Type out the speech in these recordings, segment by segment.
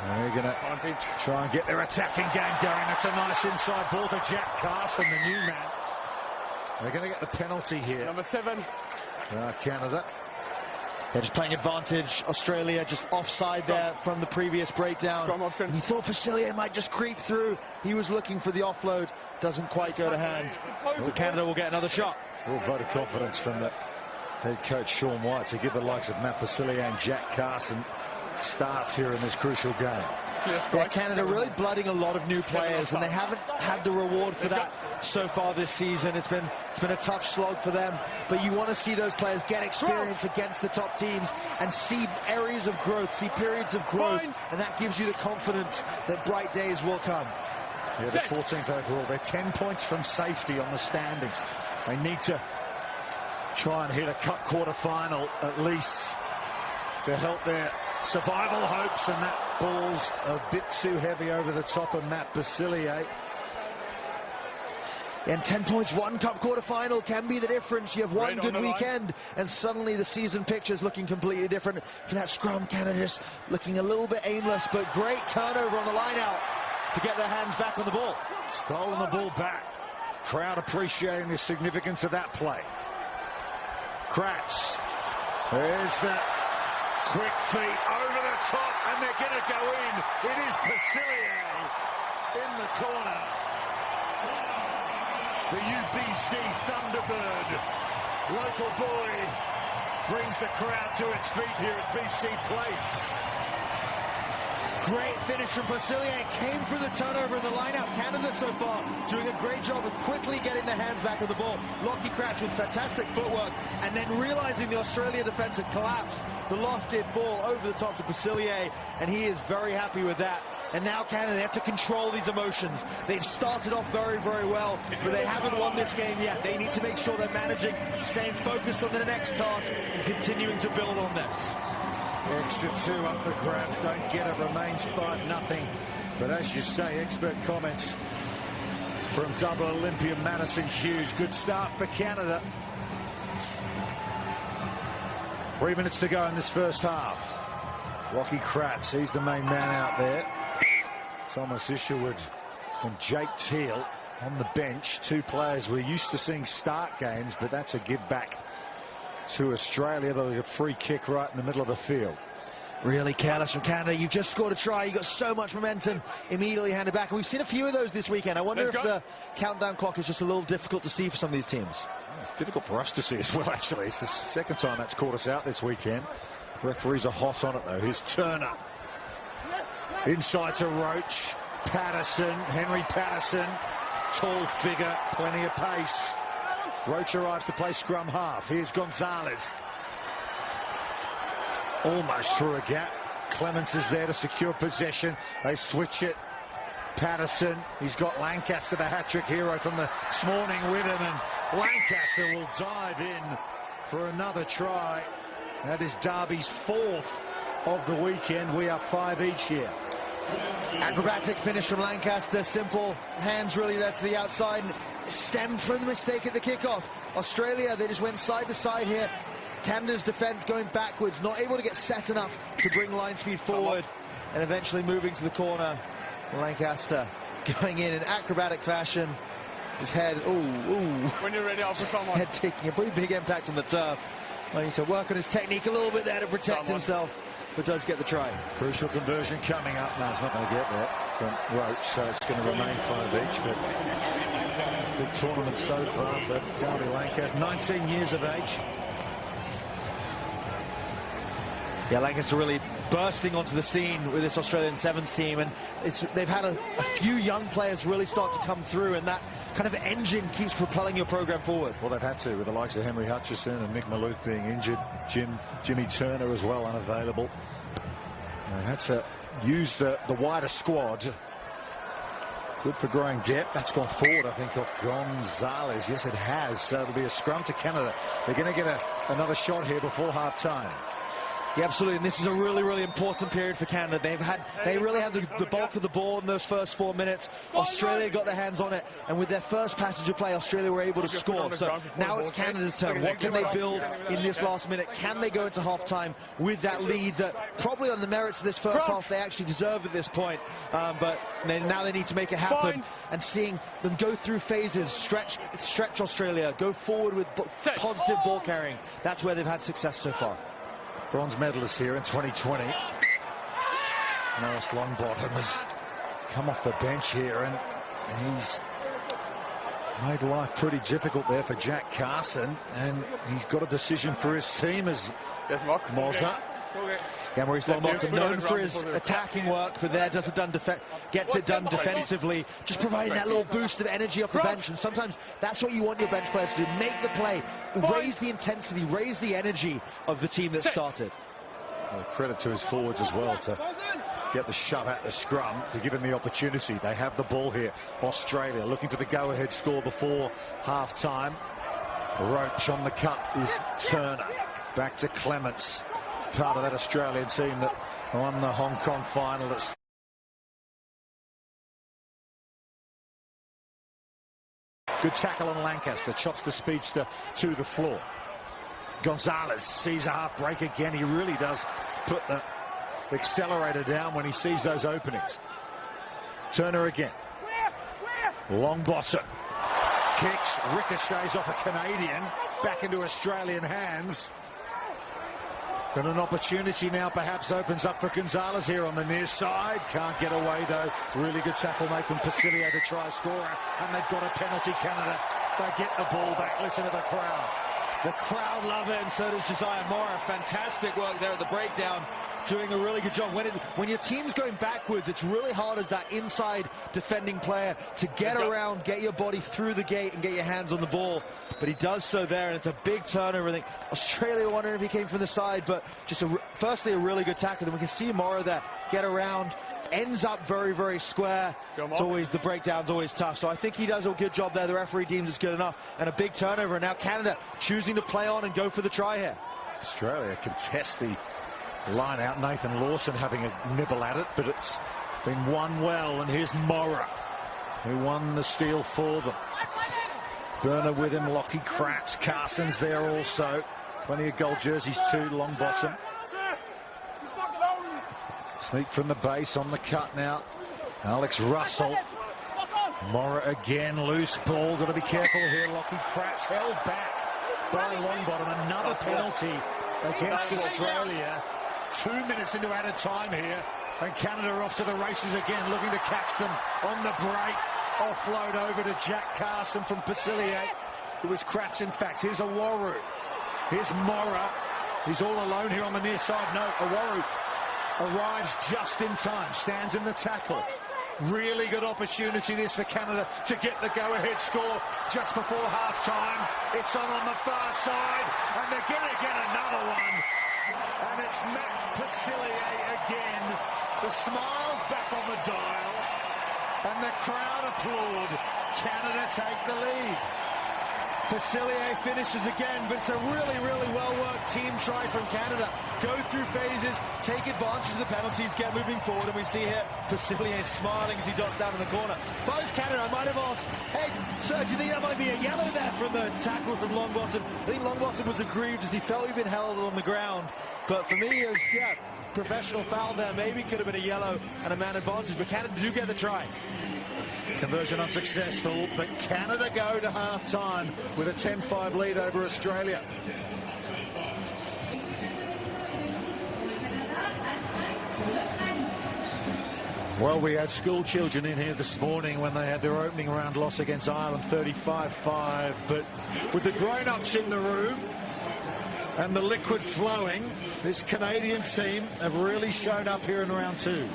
And they're going to try and get their attacking game going. That's a nice inside ball to Jack Carson, the new man. They're going to get the penalty here. Number 7. Canada. They're just playing advantage. Australia just offside there from the previous breakdown. And he thought Facilier might just creep through. He was looking for the offload. Doesn't quite go to hand. But Canada will get another shot. Real vote of confidence from the head coach Sean White to give the likes of Matt Facilier and Jack Carson starts here in this crucial game. Yeah, Canada really blooding a lot of new players, and they haven't had the reward for that so far this season. It's been a tough slog for them, but you want to see those players get experience against the top teams and see areas of growth, see periods of growth, and that gives you the confidence that bright days will come. Yeah, they're 14th overall. They're 10 points from safety on the standings. They need to try and hit a cup quarter-final at least to help their survival hopes, and that ball's a bit too heavy over the top of Matt Facilier. And 10 points, one cup quarter-final can be the difference. You have one good weekend, and suddenly the season picture is looking completely different. For that scrum, Canada just looking a little bit aimless, but great turnover on the line-out to get their hands back on the ball. Stolen the ball back. Crowd appreciating the significance of that play. Kratz. There's the quick feet over the top, and they're going to go in. It is Facilier in the corner. The UBC Thunderbird, local boy, brings the crowd to its feet here at BC Place. Great finish from Facilier. Came for the turnover in the line-out. Canada so far doing a great job of quickly getting their hands back on the ball. Lockie Kratz with fantastic footwork, and then realizing the Australia defense had collapsed. The lofted ball over the top to Facilier, and he is very happy with that. And now Canada, they have to control these emotions. They've started off very, very well, but they haven't won this game yet. They need to make sure they're managing, staying focused on the next task, and continuing to build on this. Extra 2 up for grabs, don't get it, remains 5-0. But as you say, expert comments from double Olympian Madison Hughes. Good start for Canada. 3 minutes to go in this first half. Lockie Kratz, he's the main man out there. Thomas Isherwood and Jake Teal on the bench. Two players we're used to seeing start games, but that's a give back to Australia. They'll get a free kick right in the middle of the field. Really careless from Canada. You've just scored a try. You've got so much momentum. Immediately handed back. And we've seen a few of those this weekend. I wonder if the countdown clock is just a little difficult to see for some of these teams. It's difficult for us to see as well, actually. It's the second time that's caught us out this weekend. Referees are hot on it, though. Here's Turner. Inside to Roach. Patterson. Henry Patterson. Tall figure. Plenty of pace. Roach arrives to play scrum half. Here's Gonzalez. Almost through a gap. Clements is there to secure possession. They switch it. Patterson. He's got Lancaster, the hat-trick hero from this morning, with him. And Lancaster will dive in for another try. That is Derby's 4th of the weekend. We are 5 each here. Acrobatic finish from Lancaster. Simple hands really there to the outside. Stemmed from the mistake at the kickoff. Australia, they just went side to side here. Canada's defense going backwards, not able to get set enough to bring line speed forward, and eventually moving to the corner. Lancaster going in acrobatic fashion. His head, When you're ready, I'll put someone. Head taking a pretty big impact on the turf. Well, he needs to work on his technique a little bit there to protect himself, but does get the try. Crucial conversion coming up. No, it's not going to get there from Roach, so it's going to remain 5 each. But big tournament so far for Derby Lancaster. 19 years of age. Yeah, Lancaster really bursting onto the scene with this Australian Sevens team, and they've had a few young players really start to come through, and that kind of engine keeps propelling your program forward. Well, they've had to, with the likes of Henry Hutchison and Nick Maloof being injured, Jimmy Turner as well unavailable. They had to use the wider squad. Good for growing depth. That's gone forward, I think, off Gonzalez. Yes, it has. So it'll be a scrum to Canada. They're going to get another shot here before half-time. Yeah, absolutely, and this is a really, really important period for Canada. They really had the bulk of the ball in those first 4 minutes. Australia got their hands on it, and with their first passage of play, Australia were able to score. So now it's Canada's turn. What can they build in this last minute? Can they go into halftime with that lead that probably on the merits of this first half they actually deserve at this point? But now they need to make it happen, and seeing them go through phases, stretch Australia, go forward with positive ball carrying. That's where they've had success so far. Bronze medalist here in 2020. Norris Longbottom has come off the bench here, and he's made life pretty difficult there for Jack Carson, and he's got a decision for his team as Moza. Yeah, Maurice Longbottom, known for his attacking work, but there gets it done defensively, just providing that little boost of energy off the bench. And sometimes that's what you want your bench players to do: make the play, raise the intensity, raise the energy of the team that started. Well, credit to his forwards as well to get the shove at the scrum to give him the opportunity. They have the ball here. Australia looking for the go-ahead score before half-time. Roach on the cut is Turner. Back to Clements. Part of that Australian team that won the Hong Kong final. Good tackle on Lancaster, chops the speedster to the floor. Gonzalez sees a half break again. He really does put the accelerator down when he sees those openings. Turner again. Longbottom kicks, ricochets off a Canadian, back into Australian hands. And an opportunity now perhaps opens up for Gonzalez here on the near side. Can't get away though. Really good tackle made from Pasilio to try scorer. And they've got a penalty, Canada. They get the ball back. Listen to the crowd. The crowd love it, and so does Josiah Mora. Fantastic work there at the breakdown, doing a really good job. When your team's going backwards, it's really hard as that inside defending player to get around, get your body through the gate and get your hands on the ball. But he does so there, and it's a big turnover. I think Australia wondering if he came from the side, but just firstly a really good tackle. Then we can see Mora there get around, ends up very, very square. It's always, the breakdown's always tough. So I think he does a good job there. The referee deems it's good enough. And a big turnover. And now Canada choosing to play on and go for the try here. Australia contests the line out. Nathan Lawson having a nibble at it, but it's been won well. And here's Mora, who won the steal for them. Burner with him, Lockie Kratz. Carson's there also. Plenty of gold jerseys too, Longbottom. Sneak from the base on the cut now. Alex Russell. Mora again, loose ball. Got to be careful here. Lockie Kratz held back by Longbottom. Another penalty against Australia. 2 minutes into added time here. And Canada are off to the races again, looking to catch them on the break. Offload over to Jack Carson from Pasilio. It was Kratz, in fact. Here's Awaru. Here's Mora. He's all alone here on the near side. No, Awaru arrives just in time, stands in the tackle. Really good opportunity this for Canada to get the go-ahead score just before half-time. It's on the far side, and they're going to get another one. And it's Matt Pasillier again. The smile's back on the dial, and the crowd applaud. Canada take the lead. Pasillier finishes again, but it's a really, really well-worked team try from Canada. Go through phases, take advantage of the penalties, get moving forward, and we see here Pasillier smiling as he dots down in the corner. If I was Canada, I might have asked, hey, sir, do you think that might be a yellow there from the tackle from Longbottom? I think Longbottom was aggrieved as he felt he'd been held on the ground. But for me, it was, professional foul there. Maybe could have been a yellow and a man advantage, but Canada do get the try. Conversion unsuccessful, but Canada go to half-time with a 10-5 lead over Australia. Well, we had school children in here this morning when they had their opening round loss against Ireland, 35-5. But with the grown-ups in the room and the liquid flowing, this Canadian team have really shown up here in round two.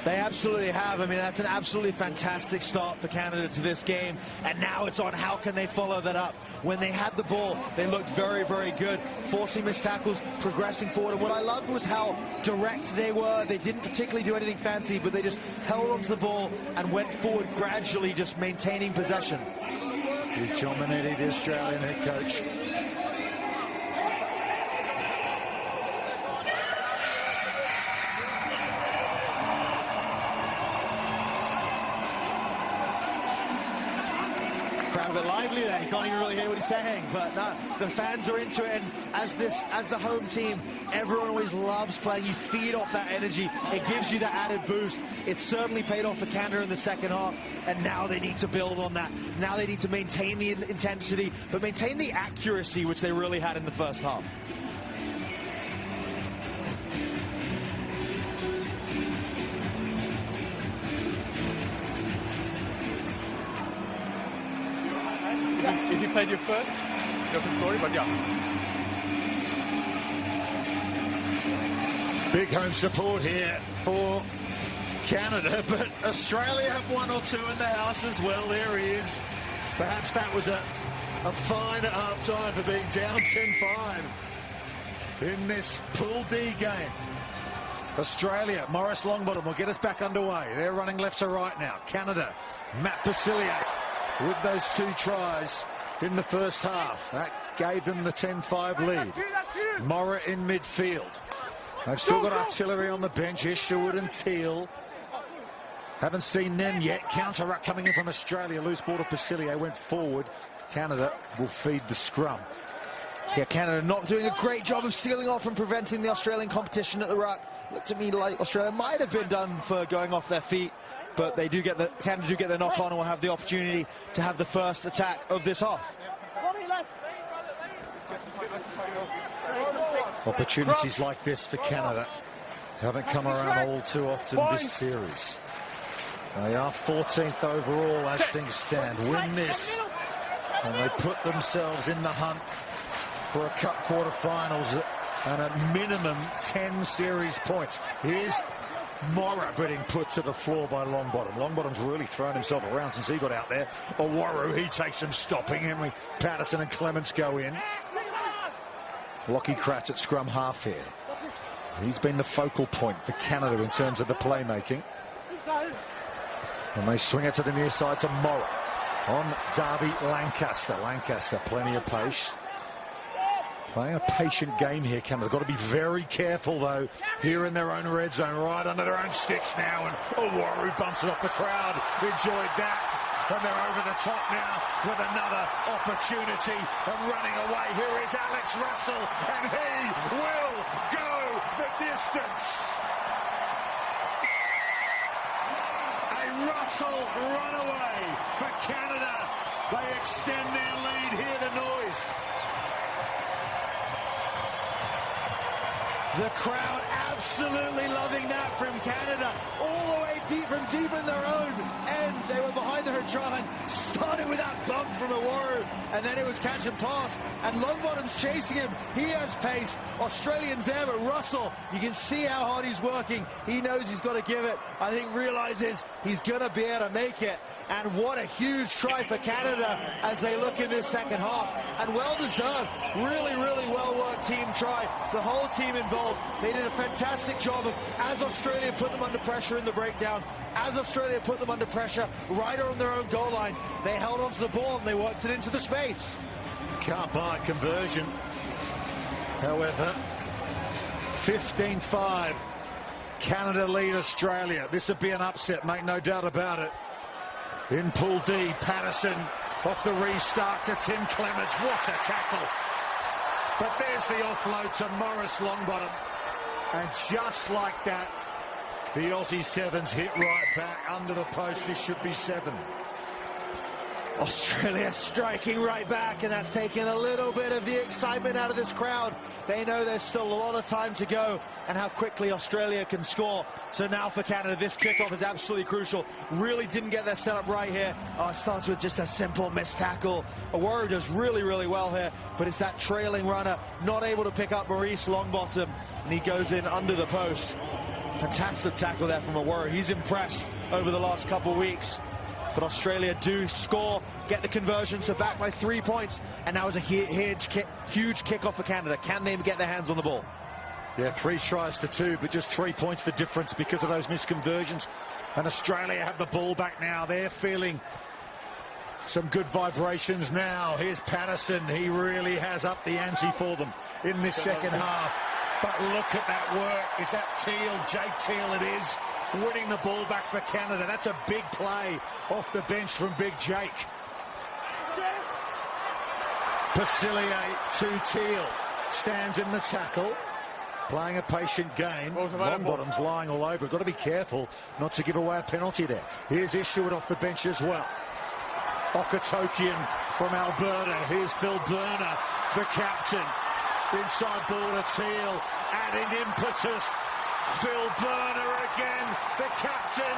They absolutely have. I mean, that's an absolutely fantastic start for Canada to this game. And now it's on how can they follow that up. When they had the ball, they looked very, very good. Forcing missed tackles, progressing forward. And what I loved was how direct they were. They didn't particularly do anything fancy, but they just held onto the ball and went forward gradually, just maintaining possession. Here's John Manetti, the Australian head coach. crowd a bit lively there. You can't even really hear what he's saying, but no, the fans are into it, and as the home team, everyone always loves playing. You feed off that energy. It gives you that added boost. It's certainly paid off for Canada in the second half, and now they need to build on that. Now they need to maintain the intensity, but maintain the accuracy which they really had in the first half. If you played your first, different story, but yeah. Big home support here for Canada, but Australia have one or two in the house as well. There he is. Perhaps that was a fine at half-time for being down 10-5 in this Pool D game. Australia, Morris Longbottom will get us back underway. They're running left to right now. Canada, Matt Basiliak with those 2 tries in the first half. That gave them the 10-5 lead. Morra in midfield. They've still got artillery on the bench. Isherwood and Teal. Haven't seen them yet. Counter-ruck coming in from Australia. Loose ball to Basiliak. Went forward. Canada will feed the scrum. Yeah, Canada not doing a great job of sealing off and preventing the Australian competition at the ruck. Looked to me like Australia might have been done for going off their feet, but they do get Canada do get their knock on and will have the opportunity to have the first attack of this half. Opportunities like this for Canada haven't come around all too often this series. They are 14th overall as things stand. Win this, and they put themselves in the hunt for a cup quarterfinals and a minimum 10 series points. Here's Morra being put to the floor by Longbottom. Longbottom's really thrown himself around since he got out there. Owaru, he takes some stopping. Henry Patterson and Clements go in. Lockie Kratz at scrum half here. He's been the focal point for Canada in terms of the playmaking. And they swing it to the near side to Morra. On Darby Lancaster. Lancaster, plenty of pace. Playing a patient game here, Canada. Got to be very careful, though, here in their own red zone, right under their own sticks now. And Owaru bumps it off the crowd. Enjoyed that. And they're over the top now with another opportunity. And running away, here is Alex Russell. And he will go the distance. A Russell runaway for Canada. They extend their lead. Hear the noise. The crowd absolutely loving that from Canada, all the way from deep in their own end. They were behind their try line, started with that bump from Owaru, and then it was catch and pass, and Longbottom's chasing him. He has pace. Australians there, but Russell, you can see how hard he's working. He knows he's got to give it. I think realizes he's going to be able to make it. And what a huge try for Canada as they look in this second half. And well-deserved. Really, really well-worked team try. The whole team involved. They did a fantastic job of, as Australia put them under pressure in the breakdown, as Australia put them under pressure right on their own goal line, they held onto the ball and they worked it into the space. Can't buy a conversion. However, 15-5. Canada lead Australia. This would be an upset, make no doubt about it. In Pool D, Patterson off the restart to Tim Clements. What a tackle. But there's the offload to Morris Longbottom. And just like that, the Aussie Sevens hit right back under the post. This should be 7. Australia striking right back, and that's taking a little bit of the excitement out of this crowd. They know there's still a lot of time to go and how quickly Australia can score. So now for Canada, this kickoff is absolutely crucial. Really didn't get their setup right here. It starts with just a simple missed tackle. Owaru does really, really well here, but it's that trailing runner not able to pick up Maurice Longbottom, and he goes in under the post. Fantastic tackle there from Owaru. He's impressed over the last couple of weeks. But Australia do score, get the conversion, so back by 3 points. And now is a huge kickoff for Canada. Can they get their hands on the ball? Yeah, 3 tries to 2, but just 3 points the difference because of those misconversions. And Australia have the ball back now. They're feeling some good vibrations now. Here's Patterson. He really has upped the ante for them in this second half. But look at that work. Is that Teal? Jake Teal it is. Winning the ball back for Canada. That's a big play off the bench from Big Jake. Pasilier to Teal. Stands in the tackle. Playing a patient game. Longbottom's lying all over. Got to be careful not to give away a penalty there. Here's Isherwood off the bench as well. Okatokian from Alberta. Here's Phil Burner, the captain. Inside ball to Teal, adding impetus. Phil Burner again, the captain.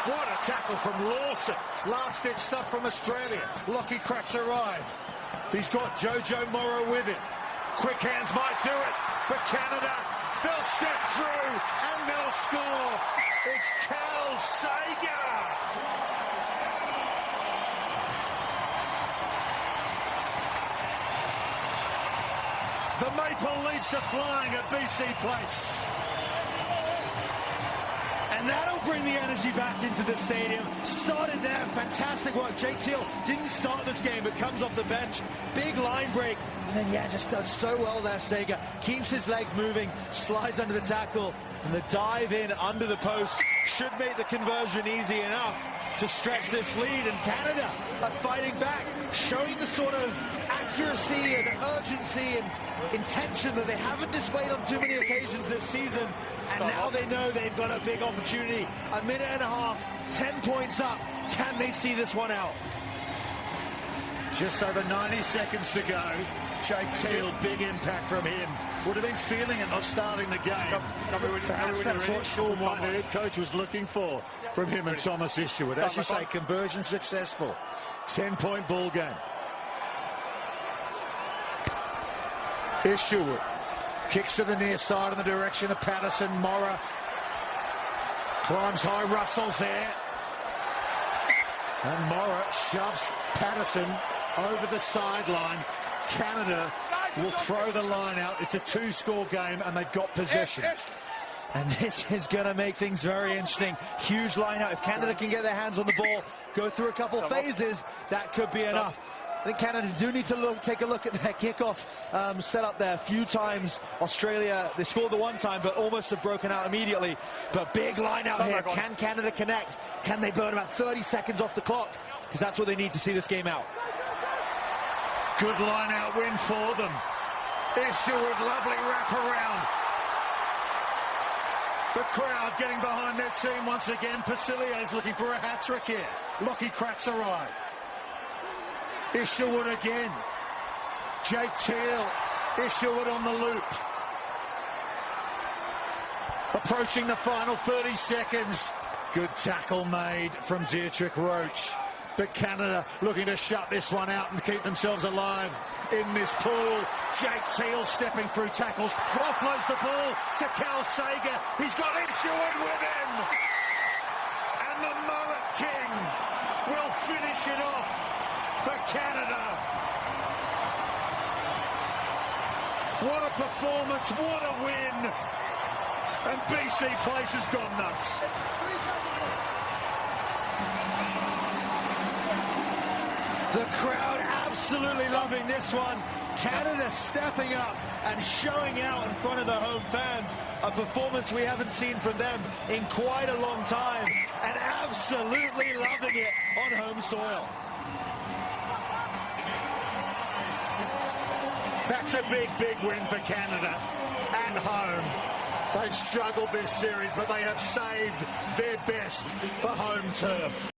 What a tackle from Lawson. Last-ditch stuff from Australia. Lockie Kratz arrived. He's got Jojo Morrow with him. Quick hands might do it for Canada. They'll step through and they'll score. It's Cal Sager. The Maple Leafs are flying at BC Place. And that'll bring the energy back into the stadium. Started there, fantastic work. Jake Teal didn't start this game, but comes off the bench. Big line break. And then, just does so well there, Sager. Keeps his legs moving, slides under the tackle. And the dive in under the post should make the conversion easy enough to stretch this lead. And Canada are fighting back, showing the sort of accuracy and urgency and intention that they haven't displayed on too many occasions this season. And now they know they've got a big opportunity. A minute and a half, 10 points up. Can they see this one out? Just over 90 seconds to go. Jake Teal, big impact from him. Would have been feeling it not starting the game. Perhaps that's what Sean White, the head coach, was looking for from him and Thomas Isherwood. As you say, conversion successful. 10-point ball game. Isherwood kicks to the near side in the direction of Patterson. Morra climbs high, Russell's there. And Morra shoves Patterson over the sideline. Canada will throw the line out. It's a two-score game, and they've got possession. And this is going to make things very interesting. Huge line out. If Canada can get their hands on the ball, go through a couple phases, that could be enough. I think Canada do need to take a look at their kickoff set up there. A few times Australia, they scored the one time, but almost have broken out immediately. But big line out here. Can Canada connect? Can they burn about 30 seconds off the clock? Because that's what they need to see this game out. Good line out win for them. Isherwood, lovely wrap around. The crowd getting behind their team once again. Pasilier's looking for a hat-trick here. Lockie Kratz arrived. Isherwood again. Jake Teal. Isherwood on the loop. Approaching the final 30 seconds. Good tackle made from Dietrich Roach. But Canada looking to shut this one out and keep themselves alive in this pool. Jake Teal stepping through tackles. Offloads the ball to Cal Sager. He's got Isherwood with him. And the Mullet King will finish it off for Canada. What a performance, what a win. And BC Place has gone nuts. The crowd absolutely loving this one. Canada stepping up and showing out in front of the home fans. A performance we haven't seen from them in quite a long time. And absolutely loving it on home soil. That's a big, big win for Canada and home. They've struggled this series, but they have saved their best for home turf.